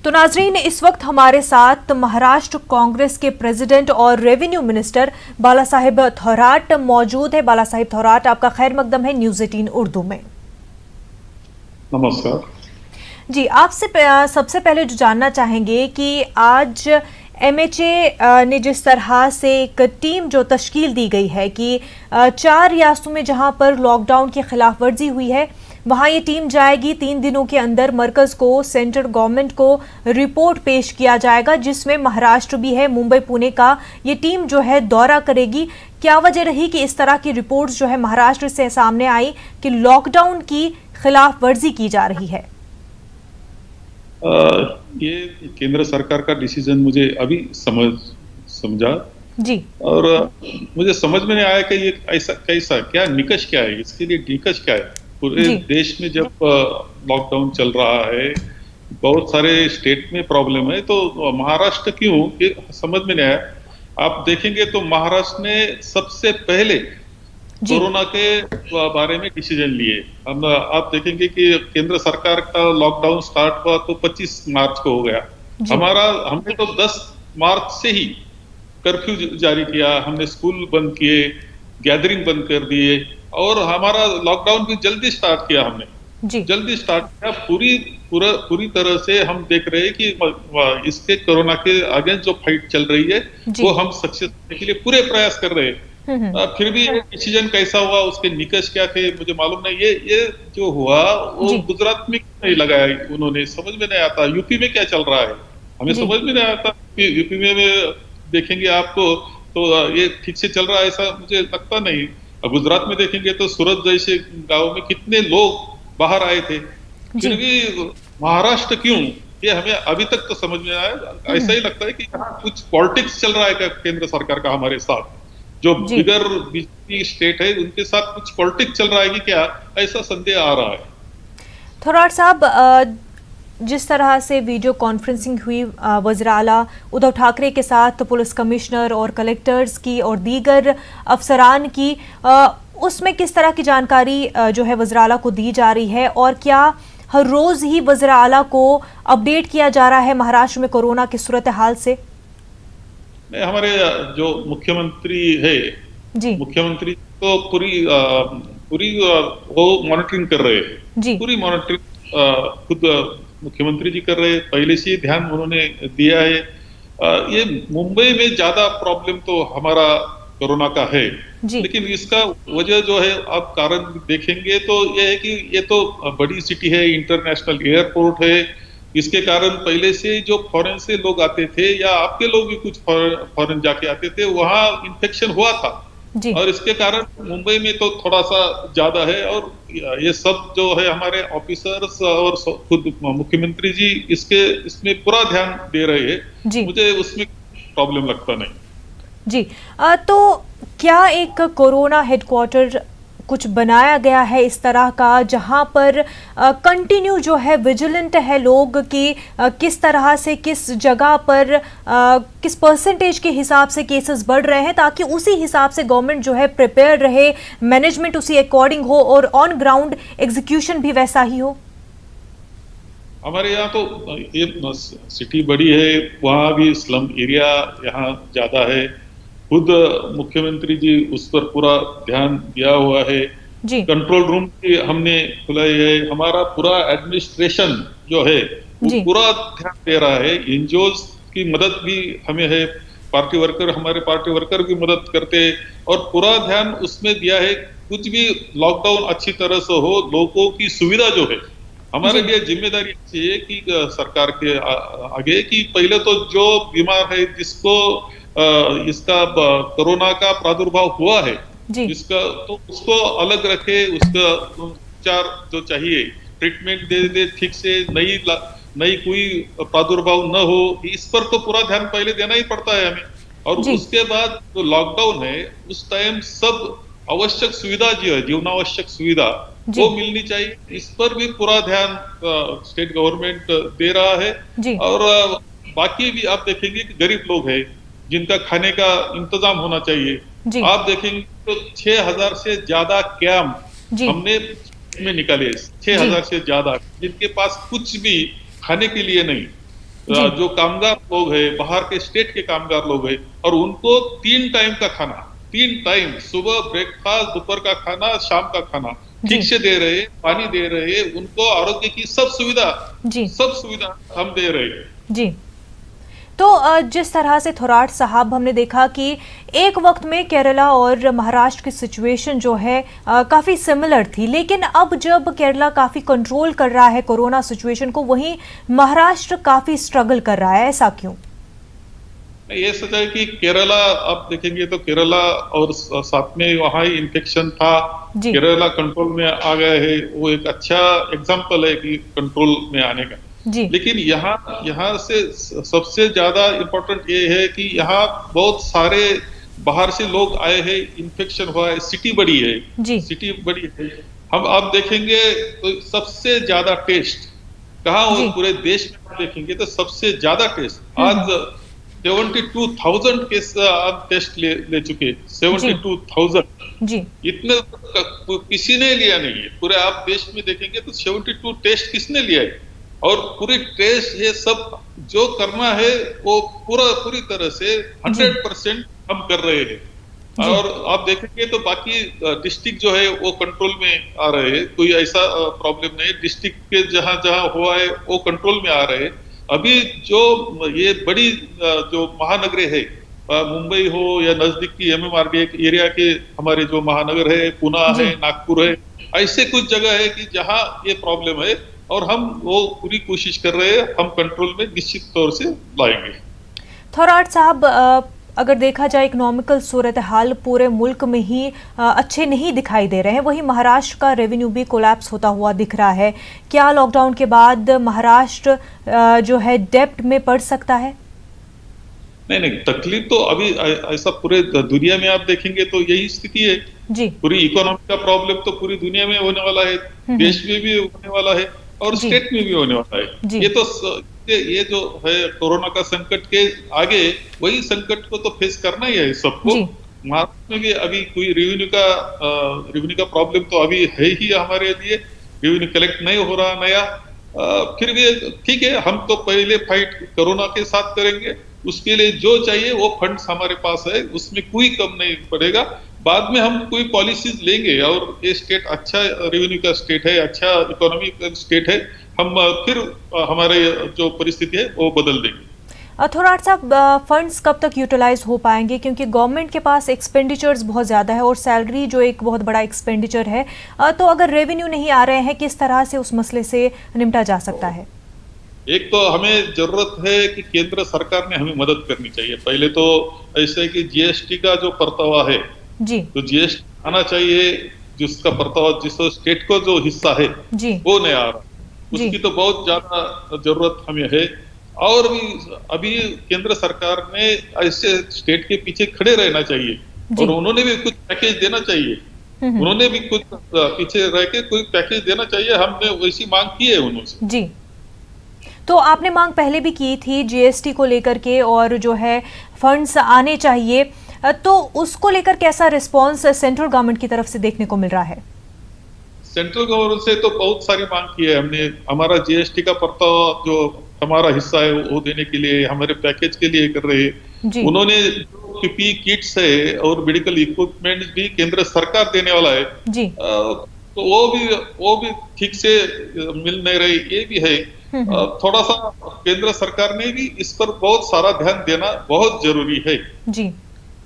तो नाजरीन, इस वक्त हमारे साथ महाराष्ट्र कांग्रेस के प्रेसिडेंट और रेवेन्यू मिनिस्टर बाला साहेब थोराट मौजूद है। बाला साहेब थोराट, आपका खैर मकदम है न्यूज़ 18 उर्दू में। नमस्कार जी, आपसे सबसे पहले जो जानना चाहेंगे कि आज एमएचए ने जिस तरह से एक टीम जो तश्कील दी गई है कि 4 रियासतों में जहां पर लॉकडाउन की खिलाफ वर्जी हुई है वहां ये टीम जाएगी। 3 दिनों के अंदर मरकज को, सेंट्रल गवर्नमेंट को रिपोर्ट पेश किया जाएगा, जिसमें महाराष्ट्र भी है, मुंबई पुणे का ये टीम जो है दौरा करेगी। क्या वजह रही कि इस तरह की रिपोर्ट्स जो है महाराष्ट्र से सामने आई कि लॉकडाउन की खिलाफ वर्जी की जा रही है? ये केंद्र सरकार का डिसीजन मुझे अभी समझा जी। और मुझे समझ में नहीं आया कि ये ऐसा कैसा क्या निकष क्या है, इसके लिए निकष क्या है। पूरे देश में जब लॉकडाउन चल रहा है, बहुत सारे स्टेट में प्रॉब्लम है, तो महाराष्ट्र क्यों, ये समझ में नहीं आया। आप देखेंगे तो महाराष्ट्र ने सबसे पहले कोरोना के बारे में डिसीजन लिए। हम आप देखेंगे कि केंद्र सरकार का लॉकडाउन स्टार्ट हुआ तो 25 मार्च को हो गया। हमने तो 10 मार्च से ही कर्फ्यू जारी किया, हमने स्कूल बंद किए, गैदरिंग बंद कर दिए और हमारा लॉकडाउन भी जल्दी स्टार्ट किया। हमने जल्दी स्टार्ट किया, पूरी तरह से हम देख रहे हैं कि इसके कोरोना के अगेंस्ट जो फाइट चल रही है वो हम सक्सेस करने के लिए पूरे प्रयास कर रहे हैं। फिर भी ये डिसीजन कैसा हुआ, उसके निकष क्या थे, मुझे मालूम नहीं। ये जो हुआ वो गुजरात में नहीं लगाया उन्होंने, समझ में नहीं आता। यूपी में क्या चल रहा है हमें समझ में नहीं आता। यूपी में देखेंगे आपको तो ये ठीक से चल रहा है ऐसा मुझे लगता नहीं। गुजरात में देखेंगे तो सूरत जैसे गांव में कितने लोग बाहर आए थे, फिर भी महाराष्ट्र क्यों, ये हमें अभी तक तो समझ में आया। ऐसा ही लगता है कि यहाँ कुछ पॉलिटिक्स चल रहा है केंद्र सरकार का हमारे साथ, जो बिगर बीजेपी स्टेट है उनके साथ कुछ पॉलिटिक्स चल रहा है कि क्या, ऐसा संदेह आ रहा है। थोराट साहब, जिस तरह से वीडियो कॉन्फ्रेंसिंग हुई वज़ीर आला उद्धव ठाकरे के साथ पुलिस कमिश्नर और कलेक्टर्स की और दीगर अफसरान की, उसमें किस तरह की जानकारी जो है वज़ीर आला को दी जा रही है और क्या हर रोज़ ही वज़ीर आला को अपडेट किया जा रहा है महाराष्ट्र में कोरोना की सूरत हाल से? हमारे जो मुख्यमंत्री है जी, मुख्यमंत्री तो पूरी वो मॉनिटरिंग कर रहे हैं, पूरी मॉनिटरिंग खुद मुख्यमंत्री जी कर रहे हैं। पहले से ही ध्यान उन्होंने दिया है। ये मुंबई में ज्यादा प्रॉब्लम तो हमारा कोरोना का है, लेकिन इसका वजह जो है आप कारण देखेंगे तो ये है कि ये तो बड़ी सिटी है, इंटरनेशनल एयरपोर्ट है, इसके कारण पहले से जो फॉरेन से लोग आते थे या आपके लोग भी कुछ फॉरेन जाके आते थे, वहां इन्फेक्शन हुआ था और इसके कारण मुंबई में तो थोड़ा सा ज्यादा है। और ये सब जो है हमारे ऑफिसर्स और खुद मुख्यमंत्री जी इसमें पूरा ध्यान दे रहे हैं, मुझे उसमें प्रॉब्लम लगता नहीं जी। तो क्या एक कोरोना हेडक्वार्टर कुछ बनाया गया है इस तरह का जहां पर कंटिन्यू जो है विजिलेंट है लोग कि किस तरह से किस जगह पर किस परसेंटेज के हिसाब से केसेस बढ़ रहे हैं, ताकि उसी हिसाब से गवर्नमेंट जो है प्रिपेयर रहे, मैनेजमेंट उसी अकॉर्डिंग हो और ऑन ग्राउंड एग्जीक्यूशन भी वैसा ही हो? हमारे यहाँ तो ये सिटी बड़ी है, वहाँ भी स्लम एरिया यहाँ ज्यादा है। खुद मुख्यमंत्री जी उस पर पूरा ध्यान दिया हुआ है। कंट्रोल रूम भी हमने खुलाई है। हमारा पूरा एडमिनिस्ट्रेशन जो है वो पूरा ध्यान दे रहा है। एनजीओज की मदद भी हमें है, हमारे पार्टी वर्कर भी मदद करते हैं और पूरा ध्यान उसमें दिया है। कुछ भी लॉकडाउन अच्छी तरह से हो, लोगों की सुविधा जो है, हमारे लिए जिम्मेदारी अच्छी है कि सरकार के आगे कि पहले तो जो बीमार है, जिसको इसका कोरोना का प्रादुर्भाव हुआ है, इसका तो उसको अलग रखे, उसका उपचार जो चाहिए ट्रीटमेंट दे ठीक से, नई कोई प्रादुर्भाव न हो, इस पर तो पूरा ध्यान पहले देना ही पड़ता है हमें। और उसके बाद जो लॉकडाउन है उस टाइम सब आवश्यक सुविधा जो है, जीवनावश्यक सुविधा वो मिलनी चाहिए, इस पर भी पूरा ध्यान स्टेट गवर्नमेंट दे रहा है। और बाकी भी आप देखेंगे कि गरीब लोग हैं जिनका खाने का इंतजाम होना चाहिए। आप देखेंगे तो 6000 से ज्यादा कैंप हमने में निकाले, 6000 से ज्यादा जिनके पास कुछ भी खाने के लिए नहीं। जी जो कामगार लोग हैं, बाहर के स्टेट के कामगार लोग हैं, और उनको 3 टाइम का खाना, 3 टाइम, सुबह ब्रेकफास्ट, दोपहर का खाना, शाम का खाना ठीक जी से दे रहे हैं, पानी दे रहे हैं, उनको आरोग्य की जी सब सुविधा हम दे रहे हैं। जी। तो जिस तरह से थोराट साहब हमने देखा कि एक वक्त में केरला और महाराष्ट्र की सिचुएशन जो है काफ़ी सिमिलर थी, लेकिन अब जब केरला काफ़ी कंट्रोल कर रहा है कोरोना सिचुएशन को, वहीं महाराष्ट्र काफ़ी स्ट्रगल कर रहा है, ऐसा क्यों? ये सच है कि केरला, आप देखेंगे तो केरला और साथ में वहाँ ही इन्फेक्शन था, जी केरला कंट्रोल में आ गया है, वो एक अच्छा एग्जाम्पल है कि कंट्रोल में आने का। जी लेकिन यहाँ यहाँ से सबसे ज्यादा इम्पोर्टेंट ये है कि यहाँ बहुत सारे बाहर से लोग आए हैं, इन्फेक्शन हुआ है, सिटी बड़ी है, जी सिटी बड़ी है। हम आप देखेंगे तो सबसे ज्यादा टेस्ट कहाँ, वो जी पूरे देश में आप देखेंगे तो सबसे ज्यादा टेस्ट आज 72,000 केस आप टेस्ट ले चुके, जी 72,000। जी इतने किसी ने लिया नहीं है पूरे, आप देश में देखेंगे तो 72 टेस्ट किसने लिया है, और पूरी टेस्ट ये सब जो करना है वो पूरी तरह से जी 100% हम कर रहे हैं। जी और आप देखेंगे तो बाकी डिस्ट्रिक्ट जो है वो कंट्रोल में आ रहे हैं, कोई ऐसा प्रॉब्लम नहीं, डिस्ट्रिक्ट के जहां जहां हुआ है वो कंट्रोल में आ रहे हैं। अभी जो ये बड़ी जो महानगरें है, मुंबई हो या नजदीक की एमएमआरडी एरिया के हमारे जो महानगर है, पुणे जी। है, नागपुर है, ऐसे कुछ जगह है कि जहां ये प्रॉब्लम है, और हम वो पूरी कोशिश कर रहे हैं, हम कंट्रोल में निश्चित तौर से लाएंगे। थोराट साहब, अगर देखा जाए इकोनॉमिकल सूरत हाल पूरे मुल्क में ही अच्छे नहीं दिखाई दे रहे हैं, वहीं महाराष्ट्र का रेवेन्यू भी कोलैप्स होता हुआ दिख रहा है। क्या लॉकडाउन के बाद महाराष्ट्र जो है डेब्ट में पड़ सकता है? नहीं नहीं, तकलीफ तो अभी ऐसा पूरे दुनिया में आप देखेंगे तो यही स्थिति है। जी पूरी इकोनॉमी का प्रॉब्लम तो पूरी दुनिया में होने वाला है, देश में भी होने वाला है और जी स्टेट में भी होने वाला है। जी ये तो ये जो है कोरोना का संकट के आगे वही संकट को तो फेस करना ही है सबको। जी महाराष्ट्र में भी अभी कोई रेवेन्यू का प्रॉब्लम तो अभी है ही हमारे लिए, रेवेन्यू कलेक्ट नहीं हो रहा नया। फिर भी ठीक है, हम तो पहले फाइट कोरोना के साथ करेंगे, उसके लिए जो चाहिए वो फंड्स हमारे पास है, उसमें कोई कम नहीं पड़ेगा। बाद में हम कोई पॉलिसीज लेंगे, और ये स्टेट अच्छा रेवेन्यू का स्टेट है, अच्छा इकोनॉमी का स्टेट है, हम फिर हमारे जो परिस्थिति है वो बदल देंगे। थोराट साहब, फंड्स कब तक यूटिलाइज हो पाएंगे, क्योंकि गवर्नमेंट के पास एक्सपेंडिचर्स बहुत ज़्यादा है और सैलरी जो एक बहुत बड़ा एक्सपेंडिचर है, तो अगर रेवेन्यू नहीं आ रहे हैं, किस तरह से उस मसले से निपटा जा सकता है? एक तो हमें जरूरत है कि केंद्र सरकार ने हमें मदद करनी चाहिए। पहले तो ऐसे है कि जीएसटी का जो परतावा है, जी तो जीएसटी आना चाहिए, जिसका परतावा जिस स्टेट को जो हिस्सा है जी वो नहीं आ रहा, जी उसकी तो बहुत ज्यादा जरूरत हमें है। और भी अभी केंद्र सरकार ने ऐसे स्टेट के पीछे खड़े रहना चाहिए, जी और उन्होंने भी कुछ पैकेज देना चाहिए, उन्होंने भी कुछ पीछे रह के कोई पैकेज देना चाहिए। हमने वैसी मांग की है उन्होंने। जी। तो आपने मांग पहले भी की थी जीएसटी को लेकर के, और जो है फंड्स आने चाहिए, तो उसको लेकर कैसा रिस्पांस सेंट्रल गवर्नमेंट की तरफ से देखने को मिल रहा है? सेंट्रल गवर्नमेंट से तो बहुत सारी मांग की है हमने, हमारा जीएसटी का परतावा जो हमारा हिस्सा है वो देने के लिए, हमारे पैकेज के लिए कर रहे हैं। जी उन्होंने पीपीई किट्स है और मेडिकल इक्विपमेंट भी केंद्र सरकार देने वाला है, जी तो वो भी ठीक से मिल नहीं रही, ये भी है। थोड़ा सा केंद्र सरकार ने भी इस पर बहुत सारा ध्यान देना बहुत जरूरी है। जी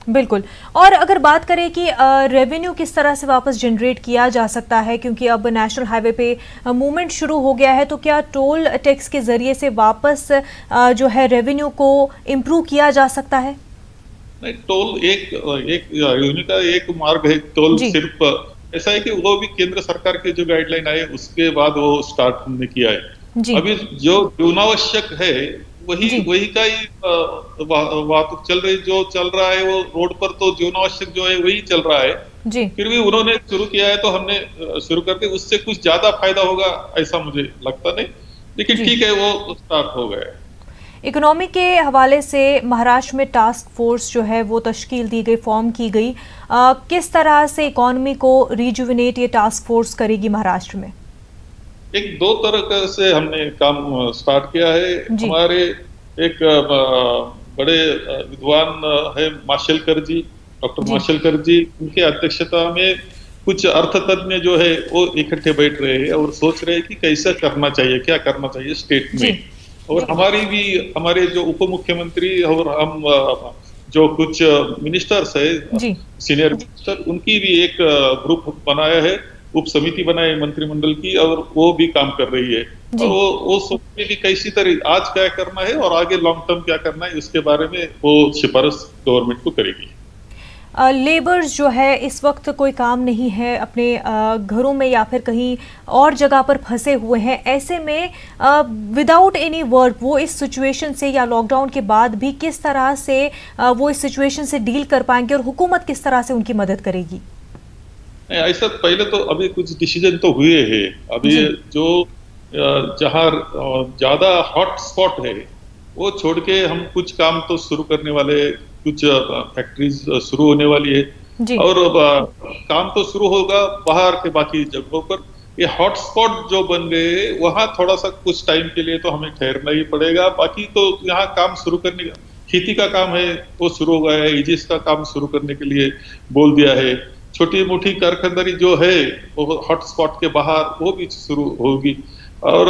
बिल्कुल। और अगर बात करें कि रेवेन्यू किस तरह से वापस जनरेट किया जा सकता है, क्योंकि अब नेशनल हाईवे पे मूवमेंट शुरू हो गया है, तो क्या टोल टैक्स के जरिए से वापस जो है रेवेन्यू को इम्प्रूव किया जा सकता है? नहीं, टोल एक एक रेवेन्यू का एक मार्ग है, टोल जी सिर्फ ऐसा है कि वो भी केंद्र सरकार के जो गाइडलाइन आए उसके बाद वो स्टार्ट हमने किया है। जी अभी जो जीवनावश्यक है जी वही का ही वाहतुक चल रही, जो चल रहा है वो रोड पर तो जीवनावश्यक जो है वही चल रहा है। जी फिर भी उन्होंने शुरू किया है तो हमने शुरू करके उससे कुछ ज्यादा फायदा होगा ऐसा मुझे लगता नहीं, लेकिन जी। ठीक है वो स्टार्ट हो गया है। इकोनॉमी के हवाले से महाराष्ट्र में टास्क फोर्स जो है वो तश्कील दी गई, फॉर्म की गई, किस तरह से इकोनॉमी को रिजुविनेट ये टास्क फोर्स करेगी महाराष्ट्र में? एक दो तरह से हमने काम स्टार्ट किया है। जी हमारे एक बड़े विद्वान है माशेलकर जी, डॉक्टर जी माशेलकर जी, उनके अध्यक्षता में कुछ अर्थतज्ञ जो है वो इकट्ठे बैठ रहे हैं और सोच रहे हैं कि कैसा करना चाहिए, क्या करना चाहिए स्टेट जी में। और हमारी भी, हमारे जो उप मुख्यमंत्री और हम जो कुछ मिनिस्टर्स है, जी सीनियर मिनिस्टर, उनकी भी एक ग्रुप बनाया है, उप समिति बनाई है मंत्रिमंडल की, और वो भी काम कर रही है। और जी वो सोच रही है कि कैसी तरह आज क्या करना है और आगे लॉन्ग टर्म क्या करना है, इसके बारे में वो सिफारिश गवर्नमेंट को करेगी। लेबर्स जो है इस वक्त कोई काम नहीं है, अपने घरों में या फिर कहीं और जगह पर फंसे हुए हैं। ऐसे में विदाउट एनी वर्क वो इस सिचुएशन से या लॉकडाउन के बाद भी किस तरह से वो इस सिचुएशन से डील कर पाएंगे और हुकूमत किस तरह से उनकी मदद करेगी? नहीं, ऐसा पहले तो अभी कुछ डिसीजन तो हुए हैं। अभी जी जो जहाँ ज्यादा हॉट स्पॉट है वो छोड़ के हम कुछ काम तो शुरू करने वाले, कुछ फैक्ट्रीज शुरू होने वाली है। जी और काम तो शुरू होगा बाहर के बाकी जगहों पर। ये हॉटस्पॉट जो बन गए वहां थोड़ा सा कुछ टाइम के लिए तो हमें ठहरना ही पड़ेगा। बाकी तो यहाँ काम शुरू करने का, खेती का काम है वो शुरू हो गया है, ईजिस का काम शुरू करने के लिए बोल दिया है। छोटी मोटी कारखानदारी जो है वो हॉटस्पॉट के बाहर वो भी शुरू होगी। और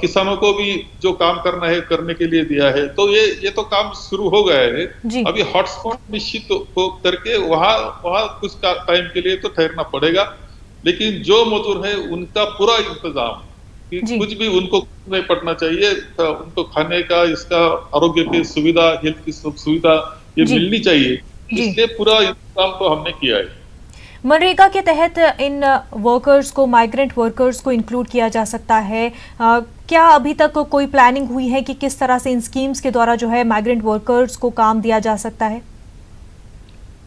किसानों को भी जो काम करना है करने के लिए दिया है। तो ये तो काम शुरू हो गया है। जी अभी हॉटस्पॉट निश्चित हो करके वहां वहां कुछ टाइम के लिए तो ठहरना पड़ेगा। लेकिन जो मजदूर है उनका पूरा इंतजाम, कि जी कुछ भी उनको नहीं पड़ना चाहिए, तो उनको खाने का, इसका आरोग्य की सुविधा, हेल्थ की सब सुविधा ये जी मिलनी चाहिए। जी इसलिए पूरा इंतजाम तो हमने किया है। मनरेगा के तहत इन वर्कर्स को, माइग्रेंट वर्कर्स को इंक्लूड किया जा सकता है। क्या अभी तक कोई प्लानिंग हुई है कि किस तरह से इन स्कीम्स के द्वारा जो है माइग्रेंट वर्कर्स को काम दिया जा सकता है?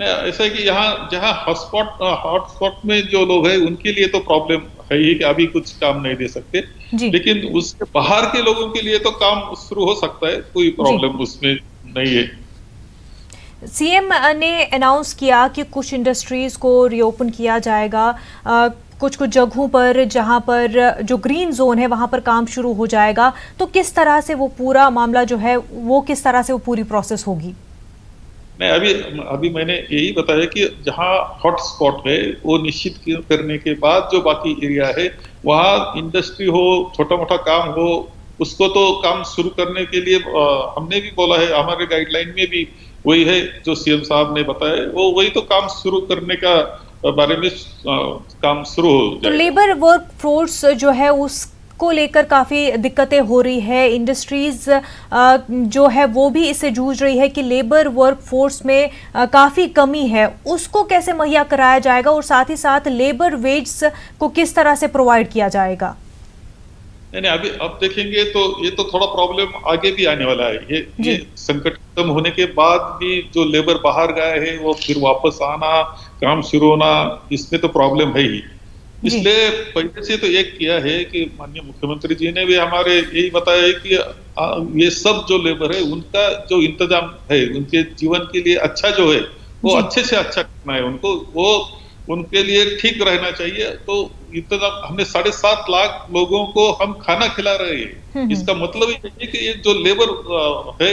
ऐसा है कि यहाँ जहाँ हॉटस्पॉट में जो लोग हैं उनके लिए तो प्रॉब्लम है ही कि अभी कुछ काम नहीं दे सकते। जी लेकिन उसके बाहर के लोगों के लिए तो काम शुरू हो सकता है, कोई जी प्रॉब्लम उसमें नहीं है। सीएम ने अनाउंस किया कि कुछ इंडस्ट्रीज को रीओपन किया जाएगा, कुछ कुछ जगहों पर जहां पर जो ग्रीन जोन है वहां पर काम शुरू हो जाएगा। तो किस तरह से वो पूरा मामला जो है वो किस तरह से वो पूरी प्रोसेस होगी? नहीं, अभी अभी मैंने यही बताया कि जहाँ हॉट स्पॉट है वो निश्चित करने के बाद जो बाकी एरिया है वहाँ इंडस्ट्री हो, छोटा मोटा काम हो, उसको तो काम शुरू करने के लिए हमने भी बोला है, हमारे गाइडलाइन में भी वही है जो सीएम साहब ने बताया, वो वही तो काम शुरू करने का बारे में काम शुरू हो तो जाएगा। लेबर वर्क फोर्स जो है उसको लेकर काफ़ी दिक्कतें हो रही है। इंडस्ट्रीज जो है वो भी इससे जूझ रही है कि लेबर वर्क फोर्स में काफ़ी कमी है, उसको कैसे मुहैया कराया जाएगा और साथ ही साथ लेबर वेज को किस तरह से प्रोवाइड किया जाएगा? नहीं, अभी अब देखेंगे तो ये तो थोड़ा प्रॉब्लम आगे भी आने वाला है। जी ये संकट खत्म होने के बाद भी जो लेबर बाहर गए हैं वो फिर वापस आना, काम शुरू होना, इसमें तो प्रॉब्लम है ही। जी इसलिए पहले से तो एक किया है कि माननीय मुख्यमंत्री जी ने भी हमारे यही बताया है कि ये सब जो लेबर है उनका जो इंतजाम है, उनके जीवन के लिए अच्छा जो है वो जी अच्छे से अच्छा करना है उनको, वो उनके लिए ठीक रहना चाहिए। तो इतना हमने 7.5 लाख लोगों को हम खाना खिला रहे हैं। हम्म। इसका मतलब ये है कि ये जो लेबर है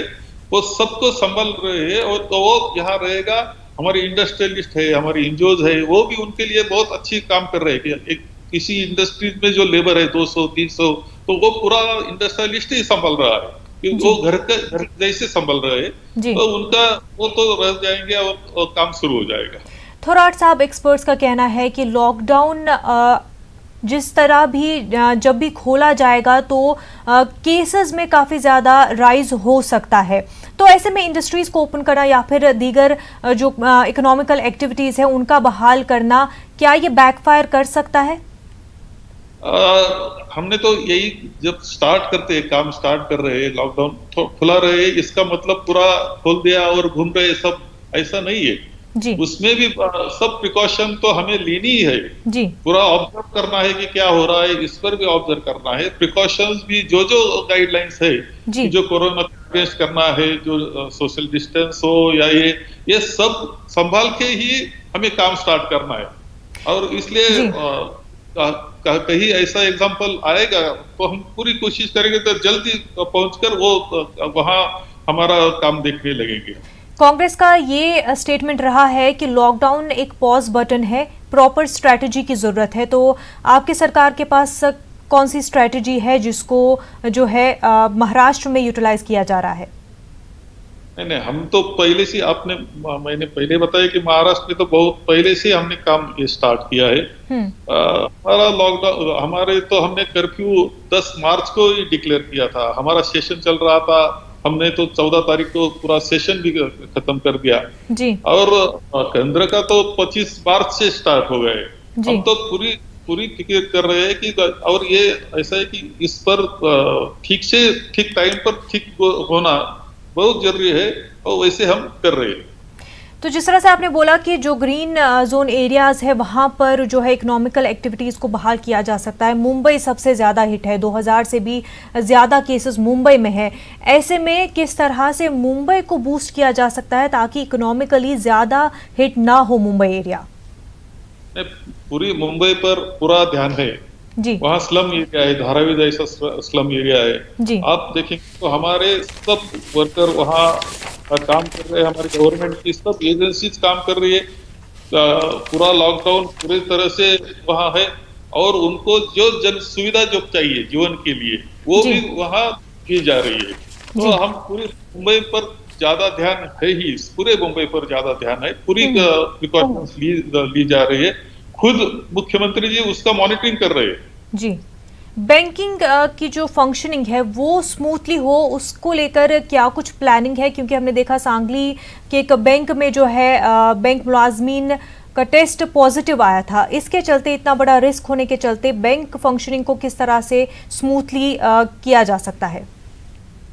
वो सबको संभाल रहे हैं। और तो वो यहाँ रहेगा, हमारे इंडस्ट्रियलिस्ट है, हमारी एनजीओज है, वो भी उनके लिए बहुत अच्छी काम कर रहे हैं कि एक किसी इंडस्ट्रीज में जो लेबर है 200-300, तो वो पूरा इंडस्ट्रियलिस्ट ही संभाल रहा है कि जी वो घर जैसे संभाल रहे हैं। जी तो उनका वो तो रह जाएंगे और काम शुरू हो जाएगा। थोराट साहब, एक्सपर्ट्स का कहना है कि लॉकडाउन जिस तरह भी जब भी खोला जाएगा तो केसेस में काफ़ी ज़्यादा राइज हो सकता है। तो ऐसे में इंडस्ट्रीज़ को ओपन करना या फिर दीगर जो इकोनॉमिकल एक्टिविटीज़ है उनका बहाल करना, क्या ये बैकफायर कर सकता है? हमने तो यही, जब स्टार्ट करते हैं, काम स्टार्ट कर रहे हैं, लॉकडाउन खुला रहे, इसका मतलब पूरा खोल दिया और घूम रहे सब, ऐसा नहीं है। जी उसमें भी सब प्रिकॉशन तो हमें लेनी ही है। जी पूरा ऑब्जर्व करना है कि क्या हो रहा है, इस पर भी ऑब्जर्व करना है। प्रिकॉशंस भी जो जो गाइडलाइंस है जी कि जो कोरोना अगेंस्ट करना है, जो सोशल डिस्टेंस हो या ये सब संभाल के ही हमें काम स्टार्ट करना है। और इसलिए जी कहीं ऐसा एग्जाम्पल आएगा तो हम पूरी कोशिश करेंगे तो जल्दी पहुंचकर वो वहाँ हमारा काम देखने लगेंगे। कांग्रेस का ये स्टेटमेंट रहा है कि लॉकडाउन एक पॉज बटन है, प्रॉपर स्ट्रैटेजी की जरूरत है। तो आपकी सरकार के पास कौन सी स्ट्रैटेजी है जिसको जो है महाराष्ट्र में यूटिलाइज किया जा रहा है? नहीं नहीं, हम तो पहले से मैंने पहले बताया कि महाराष्ट्र में तो बहुत पहले से हमने काम ये स्टार्ट किया है। हमारा लॉकडाउन हमने कर्फ्यू 10 मार्च को ही डिक्लेयर किया था। हमारा सेशन चल रहा था, हमने तो 14 तारीख को पूरा सेशन भी खत्म कर दिया जी। और केंद्र का तो 25 मार्च से स्टार्ट हो गए। हम तो पूरी पूरी फिक्र कर रहे हैं कि, और ये ऐसा है कि इस पर ठीक टाइम पर ठीक होना बहुत जरूरी है और वैसे हम कर रहे हैं। तो जिस तरह से आपने बोला कि जो ग्रीन जोन एरियाज है वहां पर जो है इकोनॉमिकल एक्टिविटीज को बहाल किया जा सकता है। मुंबई सबसे ज्यादा हिट है, 2000 से भी ज्यादा केसेस मुंबई में है। ऐसे में किस तरह से मुंबई को बूस्ट किया जा सकता है ताकि इकोनॉमिकली ज्यादा हिट ना हो मुंबई एरिया? पूरी मुंबई पर पूरा ध्यान है जी। वहाँ स्लम एरिया है, धारावी जैसा स्लम एरिया है जी। आप देखेंगे तो हमारे सब वर्कर वहाँ काम कर रहे हैं, हमारी गवर्नमेंट की सब एजेंसीज काम कर रही है। पूरा लॉकडाउन पूरी तरह से वहाँ है और उनको जो जन सुविधा जो चाहिए जीवन के लिए वो भी वहाँ की जा रही है। तो हम पूरी मुंबई पर ज्यादा ध्यान है ही, पूरे मुंबई पर ज्यादा ध्यान है, पूरी प्रिकॉशंस ली जा रही है। खुद मुख्यमंत्री जी उसका मॉनिटरिंग कर रहे हैं। जी। बैंकिंग की जो फंक्शनिंग है वो स्मूथली हो, उसको लेकर क्या कुछ प्लानिंग है? क्योंकि हमने देखा सांगली के एक बैंक में जो है बैंक मुलाजमीन का टेस्ट पॉजिटिव आया था। इसके चलते, इतना बड़ा रिस्क होने के चलते बैंक फंक्शनिंग को किस तरह से स्मूथली किया जा सकता है?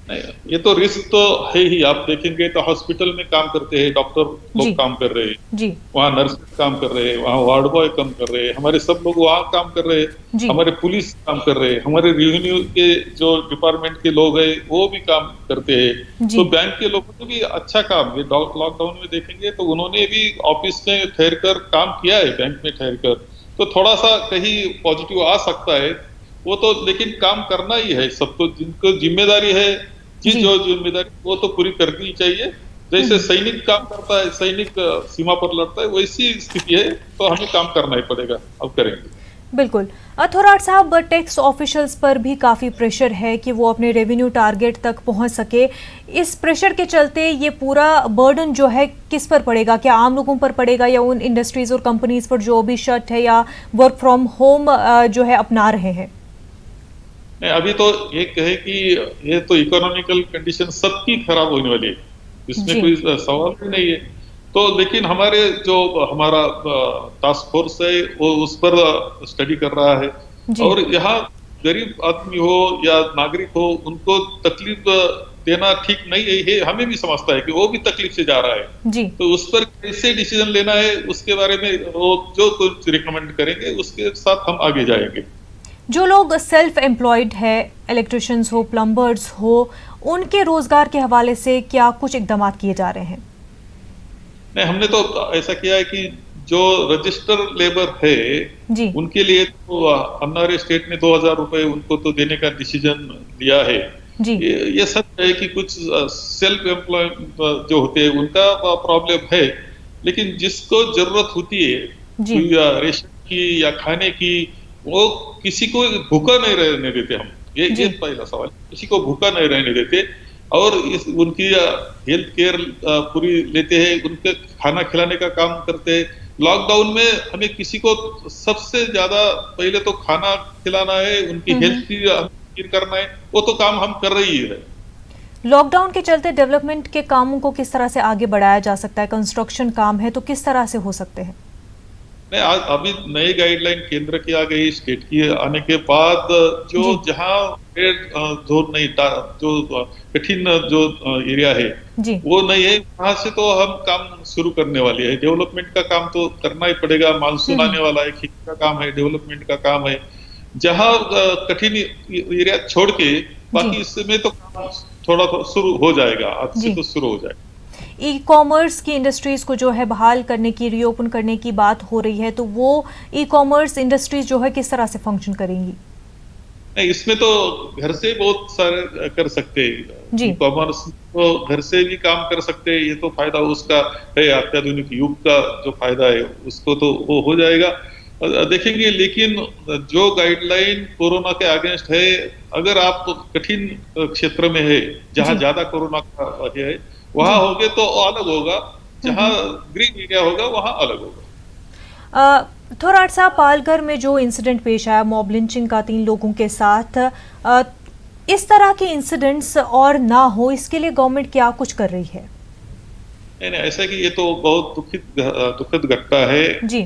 नहीं, ये तो रिस्क तो है ही। आप देखेंगे तो हॉस्पिटल में काम करते हैं डॉक्टर लोग काम कर रहे हैं जी। वहाँ नर्स काम कर रहे हैं, वहाँ वार्ड बॉय काम कर रहे हैं, हमारे सब लोग वहाँ काम कर रहे हैं, हमारे पुलिस काम कर रहे हैं, हमारे रेवेन्यू के जो डिपार्टमेंट के लोग हैं वो भी काम करते हैं। तो बैंक के लोगों ने भी अच्छा काम, ये लॉकडाउन में देखेंगे तो उन्होंने भी ऑफिस में ठहर कर काम किया है, बैंक में ठहर कर। तो थोड़ा सा कहीं पॉजिटिव आ सकता है वो तो, लेकिन काम करना ही है सबको, जिनको जिम्मेदारी है जो जिम्मेदारी वो तो पूरी करनी चाहिए। जैसे सैनिक काम करता है, सैनिक सीमा पर लड़ता है, वैसी स्थिति है तो हमें काम करना ही पड़ेगा, अब करेंगे। बिल्कुल। थोराट साहब, टैक्स ऑफिशियल्स पर भी काफ़ी प्रेशर है कि वो अपने रेवेन्यू टारगेट तक पहुंच सके। इस प्रेशर के चलते ये पूरा बर्डन जो है किस पर पड़ेगा? क्या आम लोगों पर पड़ेगा या उन इंडस्ट्रीज और कंपनीज पर जो अभी शट है या वर्क फ्रॉम होम जो है अपना रहे हैं? नहीं, अभी तो ये कहे कि ये तो इकोनॉमिकल कंडीशन सबकी खराब होने वाली है, इसमें कोई सवाल ही नहीं है। तो लेकिन हमारा टास्क फोर्स है वो उस पर स्टडी कर रहा है और यहाँ गरीब आदमी हो या नागरिक हो उनको तकलीफ देना ठीक नहीं है, हमें भी समझता है कि वो भी तकलीफ से जा रहा है जी। तो उस पर कैसे डिसीजन लेना है उसके बारे में वो जो कुछ रिकमेंड करेंगे उसके साथ हम आगे जाएंगे। जो लोग सेल्फ एम्प्लॉयड है, इलेक्ट्रिशियंस हो, प्लम्बर्स हो, उनके रोजगार के हवाले से क्या कुछ इकदाम किए जा रहे हैं? नहीं, हमने तो ऐसा किया है कि जो रजिस्टर लेबर है जी। उनके लिए तो हमारे स्टेट में 2000 रुपए उनको तो देने का डिसीजन लिया है जी। ये सच है कि कुछ सेल्फ एम्प्लॉय जो होते हैं उनका प्रॉब्लम है, लेकिन जिसको जरूरत होती है या रेशन की या खाने की, वो किसी को भूखा नहीं रहने देते हम। ये पहला सवाल, किसी को भूखा नहीं रहने देते और उनकी हेल्थ केयर पूरी लेते हैं, उनके खाना खिलाने का काम करते हैं। लॉकडाउन में हमें किसी को सबसे ज्यादा पहले तो खाना खिलाना है, उनकी हेल्थ की केयर करना है, वो तो काम हम कर रही है। लॉकडाउन के चलते डेवलपमेंट के कामों को किस तरह से आगे बढ़ाया जा सकता है? कंस्ट्रक्शन काम है तो किस तरह से हो सकते हैं? नहीं, अभी नई गाइडलाइन केंद्र की आ गई, स्टेट की आने के बाद जो जहाँ जोन नहीं, जो कठिन जो एरिया है वो नहीं है, वहां से तो हम काम शुरू करने वाले हैं। डेवलपमेंट का काम तो करना ही पड़ेगा, मानसून आने वाला है, खेती का काम है, डेवलपमेंट का काम है। जहाँ कठिन एरिया छोड़ के बाकी इसमें तो काम थोड़ा शुरू हो जाएगा, आज से तो शुरू हो जाएगा। ई कॉमर्स की इंडस्ट्रीज को जो है बहाल करने की, रीओपन करने की बात हो रही है, तो वो ई कॉमर्स इंडस्ट्रीज जो है किस तरह से फंक्शन करेंगी? नहीं, इसमें तो घर से बहुत सारे कर सकते हैं। जी। ई कॉमर्स तो घर से भी काम कर सकते हैं, ये तो फायदा उसका है, अत्याधुनिक युग का जो फायदा है उसको तो वो हो जाएगा। देखेंगे, लेकिन जो गाइडलाइन कोरोना के अगेंस्ट है, अगर आप कठिन क्षेत्र में है जहाँ जी। ज्यादा कोरोना का है वहां जी। होगे तो अलग होगा, जहाँ हम्म। ग्रीन एरिया होगा वहां अलग होगा। थोराट साहब, पालघर में जो इंसिडेंट पेश आया, मॉब लिंचिंग का 3 लोगों के साथ, इस तरह के इंसिडेंट्स और ना हो, इसके लिए गवर्नमेंट क्या कुछ कर रही है? नहीं नहीं, ऐसा कि ये तो बहुत दुखद घटना है। जी।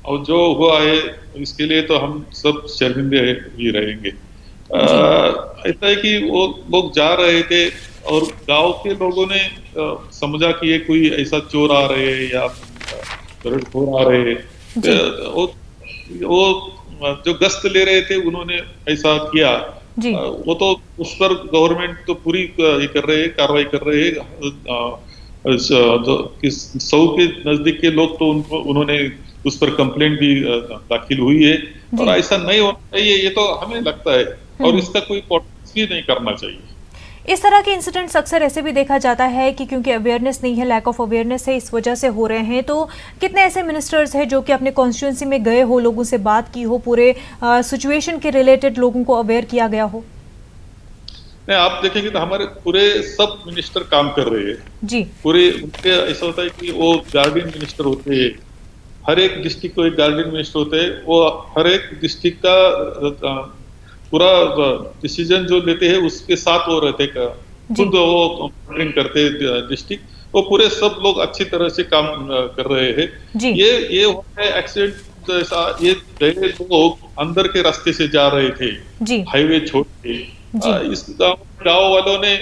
और जो हुआ है इसके लिए तो हम सब शर्मिंदे भी रहेंगे। जी। ऐसा है कि वो लोग जा रहे थे और गांव के लोगों ने समझा कि ये कोई ऐसा चोर आ रहे हैं या दरोडेखोर आ रहे हैं। जी। वो जो गश्त ले रहे थे उन्होंने ऐसा किया। जी। वो तो उस पर गवर्नमेंट तो पूरी ये कर रहे हैं, कार्रवाई कर रहे हैं। जो 100 के नजदीक के लोग तो उन्होंने उस पर कंप्लेंट भी दाखिल हुई है। और जी। ऐसा नहीं होना चाहिए, ये तो हमें लगता है, और इसका कोई पॉलिटिक्स भी नहीं करना चाहिए। इस तरह के इंसिडेंट्स अक्सर ऐसे भी देखा जाता है कि क्योंकि अवेयरनेस नहीं है, लैक ऑफ अवेयरनेस है, इस वजह से हो रहे हैं। तो कितने ऐसे मिनिस्टर्स हैं जो कि अपने कॉन्स्टिट्यूंसी में गए हो, लोगों से बात की हो, पूरे सिचुएशन के रिलेटेड लोगों को अवेयर किया गया हो? नहीं, आप देखेंगे तो हमारे पूरे सब मिनिस्टर काम कर रहे हैं। जी। पूरे उनके ऐसा होता है कि वो गार्डियन मिनिस्टर होते हैं, हर एक डिस्ट्रिक्ट को एक गार्डियन मिनिस्टर होते हैं। वो हर एक डिस्ट्रिक्ट का पूरा डिसीजन जो लेते हैं उसके साथ वो रहते हैं, खुद वो मॉनिटरिंग करते हैं डिस्ट्रिक्ट। वो पूरे सब लोग अच्छी तरह से काम कर रहे हैं। जी। ये होता है एक्सीडेंट जैसा, ये गए लोग अंदर के रास्ते से जा रहे थे, जी। हाईवे छोड़ के। जी। इस गांव वालों ने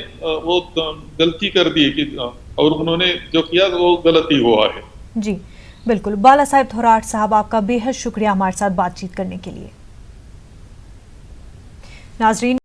वो गलती कर दी कि और उन्होंने जो किया वो गलती हुआ है। जी, बिल्कुल। बाला साहेब थोराट साहब, आपका बेहद शुक्रिया हमारे साथ बातचीत करने के लिए। नाजरीन।